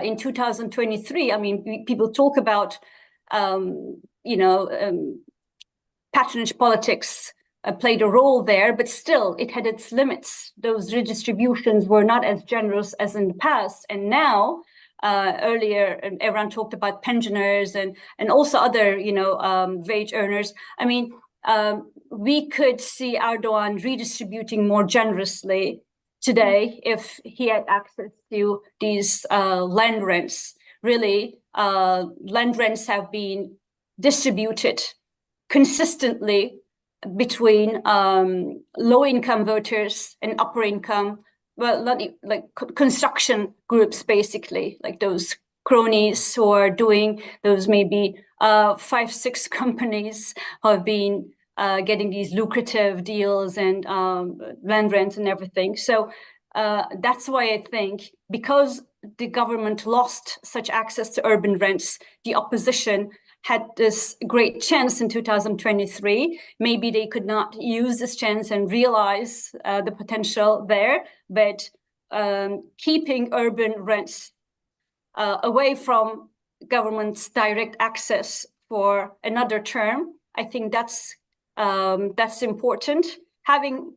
[SPEAKER 2] In 2023, I mean, people talk about patronage politics played a role there, but still it had its limits. Those redistributions were not as generous as in the past. And now, earlier, everyone talked about pensioners and also other, wage earners. I mean, we could see Erdogan redistributing more generously today if he had access to these land rents. Really, land rents have been distributed consistently between low-income voters and upper-income, like construction groups, basically, like those cronies who are doing those maybe 5-6 companies who have been getting these lucrative deals and land rents and everything. So that's why I think, because the government lost such access to urban rents, the opposition had this great chance in 2023. Maybe they could not use this chance and realize the potential there, but keeping urban rents away from government's direct access for another term, I think that's important. Having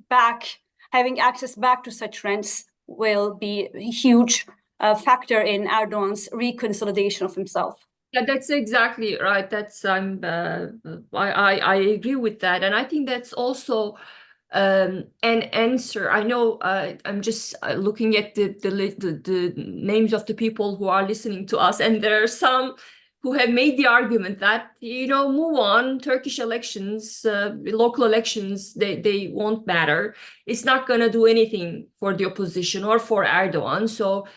[SPEAKER 2] access back to such rents will be a huge factor in Erdogan's reconsolidation of himself.
[SPEAKER 1] Yeah, that's exactly right. That's I agree with that, and I think that's also an answer. I know I'm just looking at the names of the people who are listening to us, and there are some who have made the argument that, you know, move on. Turkish elections, local elections, they won't matter. It's not going to do anything for the opposition or for Erdogan. So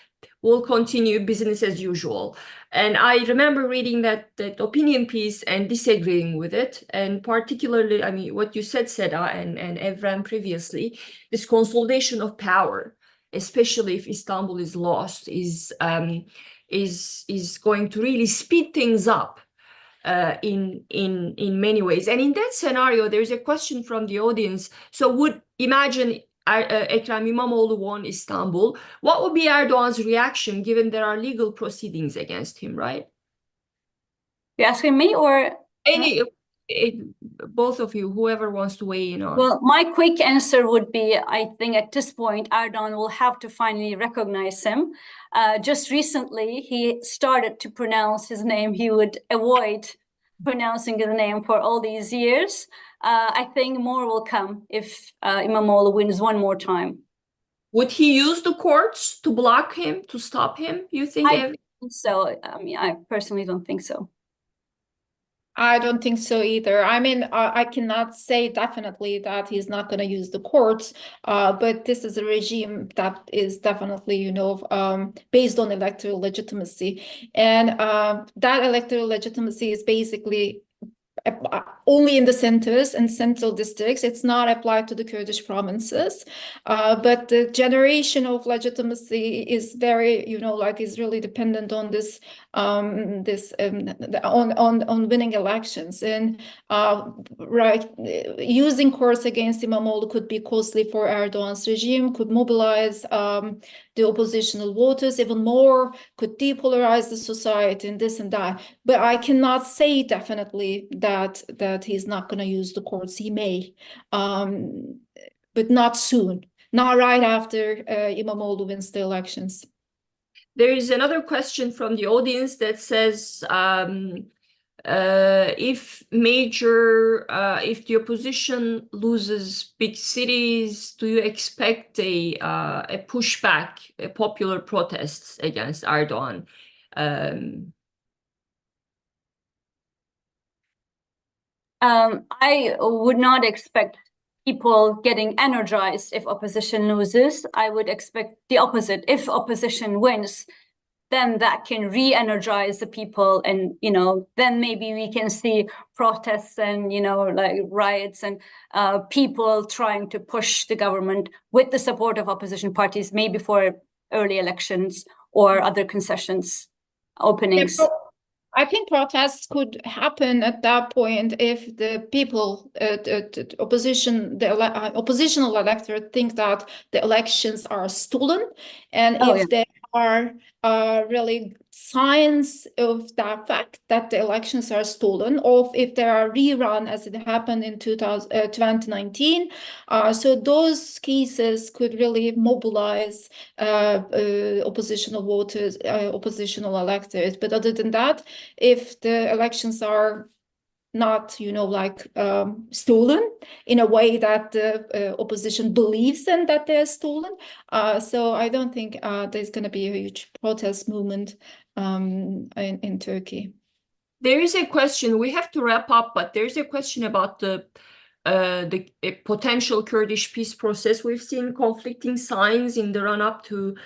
[SPEAKER 1] we'll continue business as usual. And I remember reading that opinion piece and disagreeing with it. And particularly, I mean, what you said, Seda and Evren previously, this consolidation of power, especially if Istanbul is lost, is going to really speed things up in many ways. And in that scenario, there's a question from the audience. So would imagine Ekrem İmamoğlu won Istanbul. What would be Erdogan's reaction given there are legal proceedings against him, right?
[SPEAKER 2] You're asking me or?
[SPEAKER 1] Any, both of you, whoever wants to weigh in on.
[SPEAKER 2] Well, my quick answer would be, I think at this point, Erdogan will have to finally recognize him. Just recently, he started to pronounce his name. He would avoid pronouncing his name for all these years. I think more will come if İmamoğlu wins one more time.
[SPEAKER 1] Would he use the courts to block him, to stop him, you think?
[SPEAKER 2] I don't think so. I mean, I personally don't think so.
[SPEAKER 3] I don't think so either. I mean, I cannot say definitely that he's not going to use the courts, but this is a regime that is definitely, you know, based on electoral legitimacy. And that electoral legitimacy is basically only in the centers and central districts. It's not applied to the Kurdish provinces, but the generation of legitimacy is very, you know, like is really dependent on this, on winning elections. And right, using courts against İmamoğlu could be costly for Erdogan's regime, could mobilize the oppositional voters even more, could depolarize the society and this and that. But I cannot say definitely that he's not going to use the courts. He may, but not soon, not right after İmamoğlu wins the elections.
[SPEAKER 1] There is another question from the audience that says, if the opposition loses big cities, do you expect a pushback, a popular protests against Erdogan?
[SPEAKER 2] I would not expect people getting energized if opposition loses. I would expect the opposite. If opposition wins, then that can re-energize the people, and you know, then maybe we can see protests and, you know, like riots and people trying to push the government with the support of opposition parties, maybe for early elections or other concessions openings.
[SPEAKER 3] Yeah, I think protests could happen at that point if the people, the oppositional electorate think that the elections are stolen, and if there are really signs of that fact that the elections are stolen, or if there are rerun as it happened in 2019. So those cases could really mobilize oppositional voters, oppositional electors. But other than that, if the elections are not, you know, like stolen in a way that the opposition believes in that they're stolen. So I don't think there's going to be a huge protest movement in Turkey.
[SPEAKER 1] There is a question, we have to wrap up, but there's a question about the potential Kurdish peace process. We've seen conflicting signs in the run-up to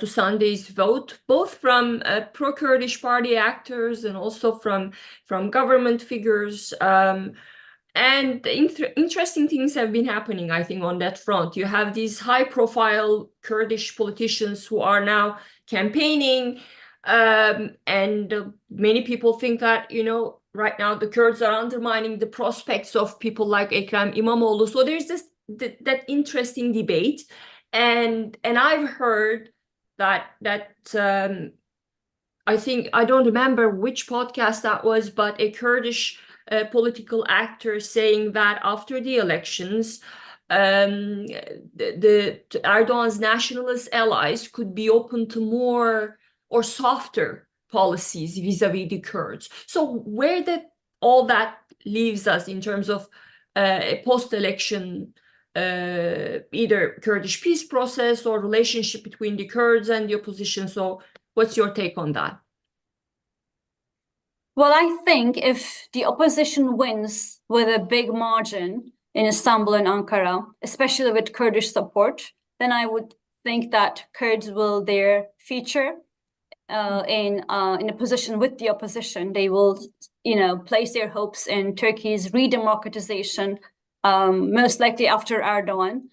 [SPEAKER 1] Sunday's vote, both from pro-Kurdish party actors and also from government figures. And interesting things have been happening, I think, on that front. You have these high-profile Kurdish politicians who are now campaigning, and many people think that, you know, right now the Kurds are undermining the prospects of people like Ekrem İmamoğlu. So there's that interesting debate, and I've heard that I think, I don't remember which podcast that was, but a Kurdish political actor saying that after the elections, Erdogan's nationalist allies could be open to more or softer policies vis-a-vis the Kurds. So where all that leaves us in terms of a post-election either Kurdish peace process or relationship between the Kurds and the opposition. So what's your take on that?
[SPEAKER 2] Well, I think if the opposition wins with a big margin in Istanbul and Ankara, especially with Kurdish support, then I would think that Kurds will their feature in a position with the opposition. They will, place their hopes in Turkey's re-democratization, most likely after Erdogan.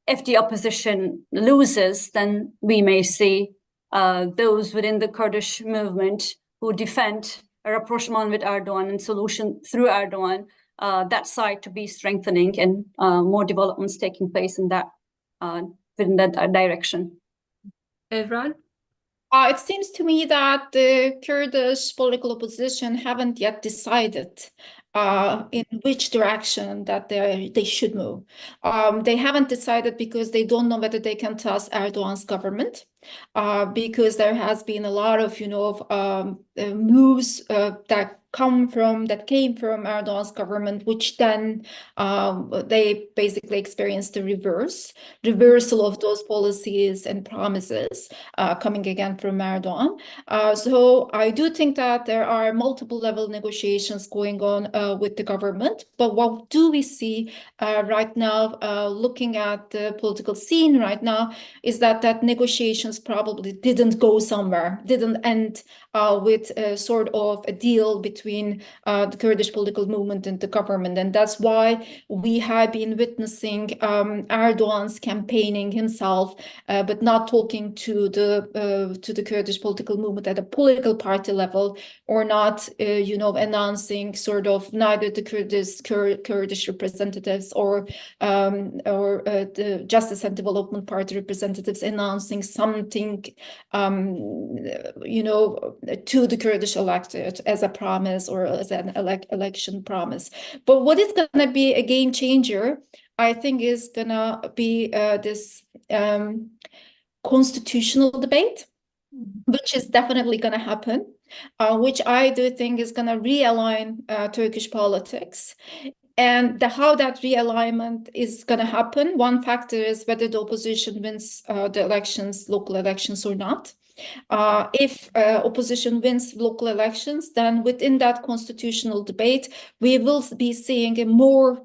[SPEAKER 2] If the opposition loses, then we may see those within the Kurdish movement who defend a rapprochement with Erdogan and solution through Erdogan, that side to be strengthening and more developments taking place in that direction.
[SPEAKER 1] Evren?
[SPEAKER 3] It seems to me that the Kurdish political opposition haven't yet decided in which direction that they should move. They haven't decided because they don't know whether they can trust Erdogan's government, because there has been a lot of moves that came from Erdogan's government, which then they basically experienced the reversal of those policies and promises coming again from Erdogan. So I do think that there are multiple level negotiations going on with the government. But what do we see right now, looking at the political scene right now, is that negotiations probably didn't go somewhere, didn't end with a sort of a deal between the Kurdish political movement and the government. And that's why we have been witnessing Erdogan's campaigning himself, but not talking to the Kurdish political movement at a political party level, or not, announcing sort of neither the Kurdish representatives or the Justice and Development Party representatives announcing something, to the Kurdish electorate as a promise or as an election promise. But what is going to be a game changer, I think, is going to be this constitutional debate, which is definitely going to happen, which I do think is going to realign Turkish politics. And how that realignment is going to happen, one factor is whether the opposition wins the elections, local elections, or not. If opposition wins local elections, then within that constitutional debate, we will be seeing a more,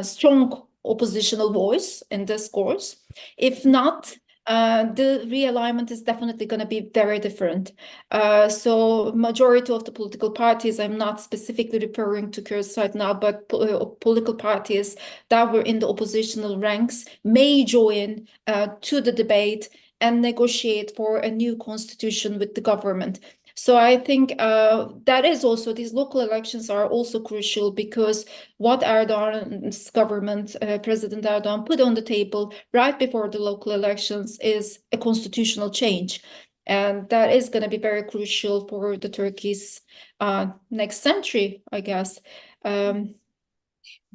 [SPEAKER 3] strong oppositional voice in discourse. If not, the realignment is definitely going to be very different. So majority of the political parties, I'm not specifically referring to Kurds right now, but political parties that were in the oppositional ranks may join to the debate and negotiate for a new constitution with the government. So I think that is also, these local elections are also crucial, because what Erdogan's government, President Erdogan, put on the table right before the local elections is a constitutional change. And that is going to be very crucial for the Turkey's next century, I guess.
[SPEAKER 1] The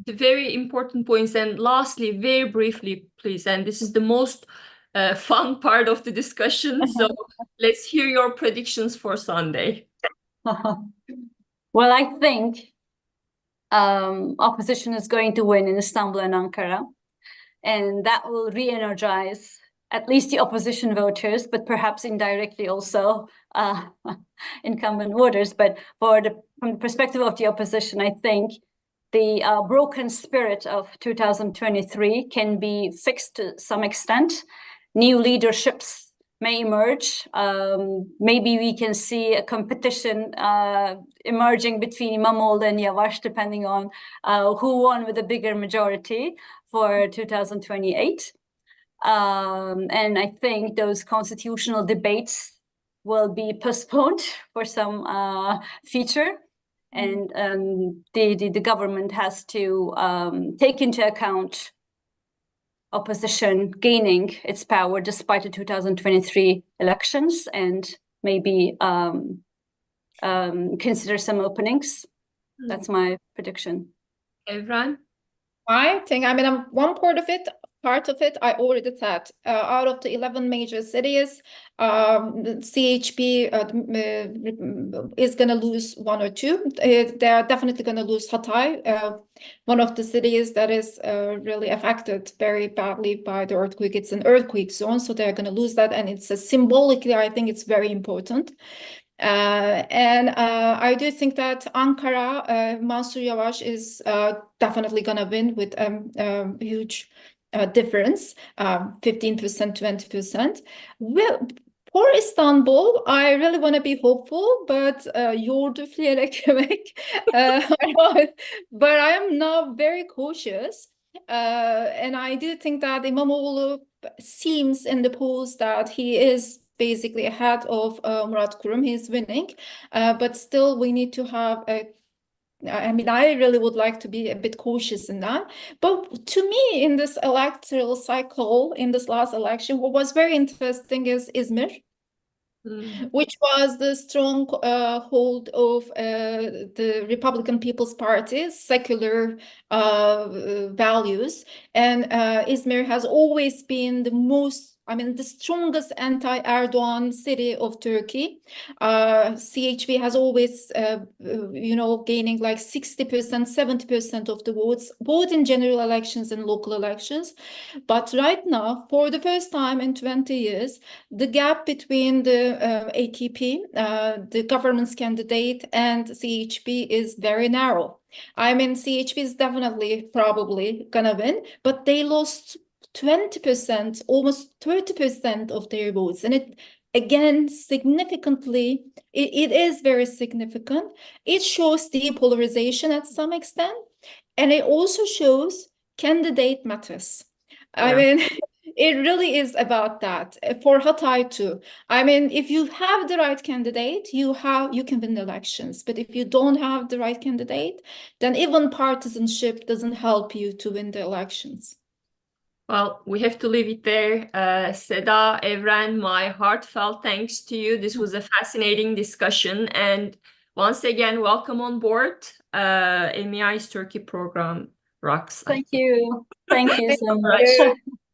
[SPEAKER 1] very important points. And lastly, very briefly, please, and this is the most fun part of the discussion. So let's hear your predictions for Sunday.
[SPEAKER 2] Well, I think opposition is going to win in Istanbul and Ankara, and that will re-energize at least the opposition voters, but perhaps indirectly also incumbent voters. But from the perspective of the opposition, I think the broken spirit of 2023 can be fixed to some extent. New leaderships may emerge. Maybe we can see a competition emerging between İmamoğlu and Yavaş, depending on who won with a bigger majority for 2028. And I think those constitutional debates will be postponed for some future. And the government has to take into account opposition gaining its power despite the 2023 elections, and maybe consider some openings. That's my prediction.
[SPEAKER 1] Evren?
[SPEAKER 3] I think, one part of it, I already said. Out of the 11 major cities, CHP is going to lose one or two. They're definitely going to lose Hatay, one of the cities that is really affected very badly by the earthquake. It's an earthquake zone, so they're going to lose that. And it's symbolically, I think it's very important. And I do think that Ankara, Mansur Yavaş is definitely going to win with a huge difference, 15%, 20%. Well, for Istanbul, I really want to be hopeful, but yoğurt üfleyerek yemek. But I am now very cautious. And I do think that İmamoğlu seems in the polls that he is basically ahead of Murat Kurum. He's winning, but still we need to have I really would like to be a bit cautious in that. But to me, in this electoral cycle, in this last election, what was very interesting is Izmir, which was the strong hold of the Republican People's Party, secular values. And Izmir has always been the strongest anti-Erdogan city of Turkey. CHP has always, gaining like 60%, 70% of the votes, both in general elections and local elections. But right now, for the first time in 20 years, the gap between the AKP, the government's candidate, and CHP is very narrow. CHP is definitely probably gonna win, but they lost 20%, almost 30% of their votes. And it, again, significantly, it is very significant. It shows depolarization at some extent, and it also shows candidate matters.
[SPEAKER 1] Yeah.
[SPEAKER 3] It really is about that for Hatay too. If you have the right candidate, you can win the elections. But if you don't have the right candidate, then even partisanship doesn't help you to win the elections.
[SPEAKER 1] Well, we have to leave it there. Seda, Evren, my heartfelt thanks to you. This was a fascinating discussion. And once again, welcome on board. MEI's Turkey program rocks.
[SPEAKER 2] Thank you. Thank you so much.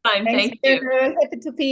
[SPEAKER 1] Thank you.
[SPEAKER 3] Happy to be